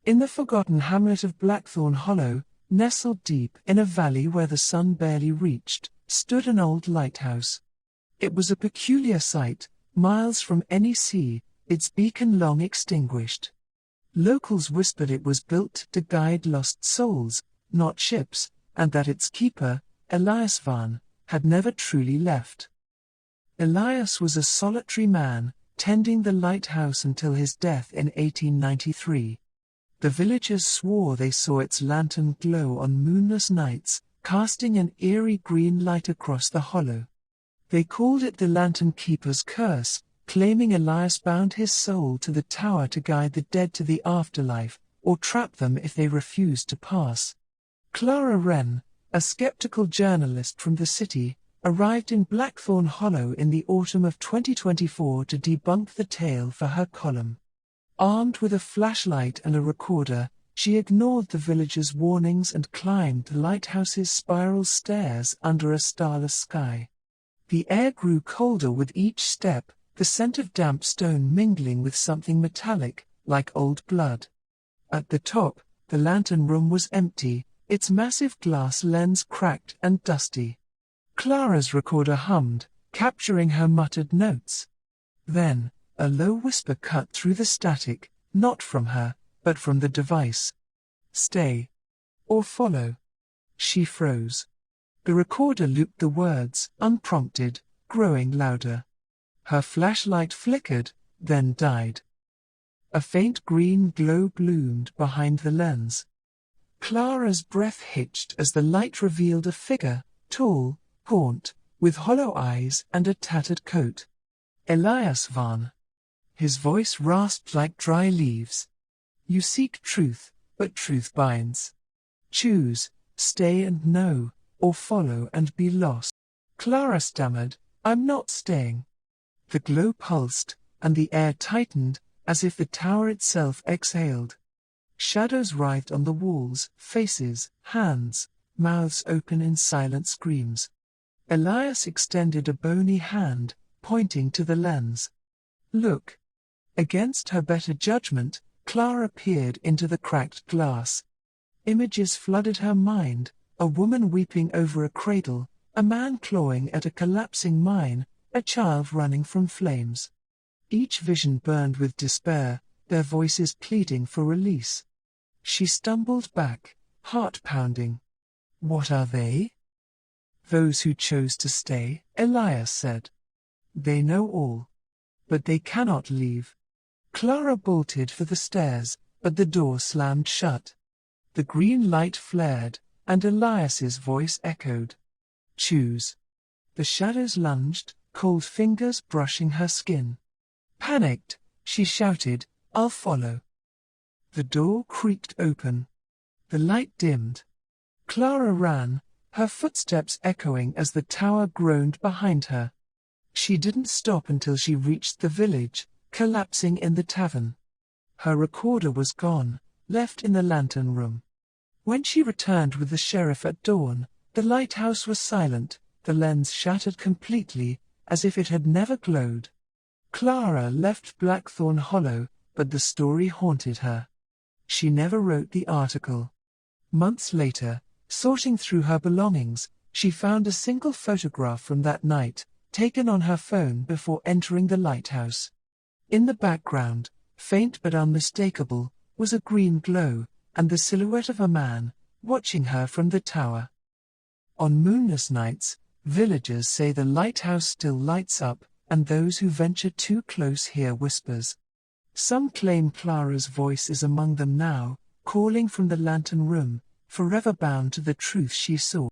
In the forgotten hamlet of Blackthorn Hollow, nestled deep in a valley where the sun barely reached, stood an old lighthouse. It was a peculiar sight, miles from any sea, its beacon long extinguished. Locals whispered it was built to guide lost souls, not ships, and that its keeper, Elias Van, had never truly left. Elias was a solitary man, tending the lighthouse until his death in 1893. The villagers swore they saw its lantern glow on moonless nights, casting an eerie green light across the hollow. They called it the Lantern Keeper's curse, claiming Elias bound his soul to the tower to guide the dead to the afterlife, or trap them if they refused to pass. Clara Wren, a skeptical journalist from the city, arrived in Blackthorn Hollow in the autumn of 2024 to debunk the tale for her column. Armed with a flashlight and a recorder, she ignored the villagers' warnings and climbed the lighthouse's spiral stairs under a starless sky. The air grew colder with each step, the scent of damp stone mingling with something metallic, like old blood. At the top, the lantern room was empty, its massive glass lens cracked and dusty. Clara's recorder hummed, capturing her muttered notes. Then, a low whisper cut through the static, not from her, but from the device. "Stay. Or follow." She froze. The recorder looped the words, unprompted, growing louder. Her flashlight flickered, then died. A faint green glow bloomed behind the lens. Clara's breath hitched as the light revealed a figure, tall, gaunt, with hollow eyes and a tattered coat. Elias Van. His voice rasped like dry leaves. "You seek truth, but truth binds. Choose, stay and know, or follow and be lost." Clara stammered, "I'm not staying." The glow pulsed, and the air tightened, as if the tower itself exhaled. Shadows writhed on the walls, faces, hands, mouths open in silent screams. Elias extended a bony hand, pointing to the lens. "Look." Against her better judgment, Clara peered into the cracked glass. Images flooded her mind, a woman weeping over a cradle, a man clawing at a collapsing mine, a child running from flames. Each vision burned with despair, their voices pleading for release. She stumbled back, heart pounding. "What are they?" "Those who chose to stay," Elias said. "They know all. But they cannot leave." Clara bolted for the stairs, but the door slammed shut. The green light flared, and Elias's voice echoed. "Choose." The shadows lunged, cold fingers brushing her skin. Panicked, she shouted, "I'll follow." The door creaked open. The light dimmed. Clara ran, her footsteps echoing as the tower groaned behind her. She didn't stop until she reached the village, collapsing in the tavern. Her recorder was gone, left in the lantern room. When she returned with the sheriff at dawn, the lighthouse was silent, the lens shattered completely, as if it had never glowed. Clara left Blackthorn Hollow, but the story haunted her. She never wrote the article. Months later, sorting through her belongings, she found a single photograph from that night, taken on her phone before entering the lighthouse. In the background, faint but unmistakable, was a green glow, and the silhouette of a man, watching her from the tower. On moonless nights, villagers say the lighthouse still lights up, and those who venture too close hear whispers. Some claim Clara's voice is among them now, calling from the lantern room, forever bound to the truth she saw.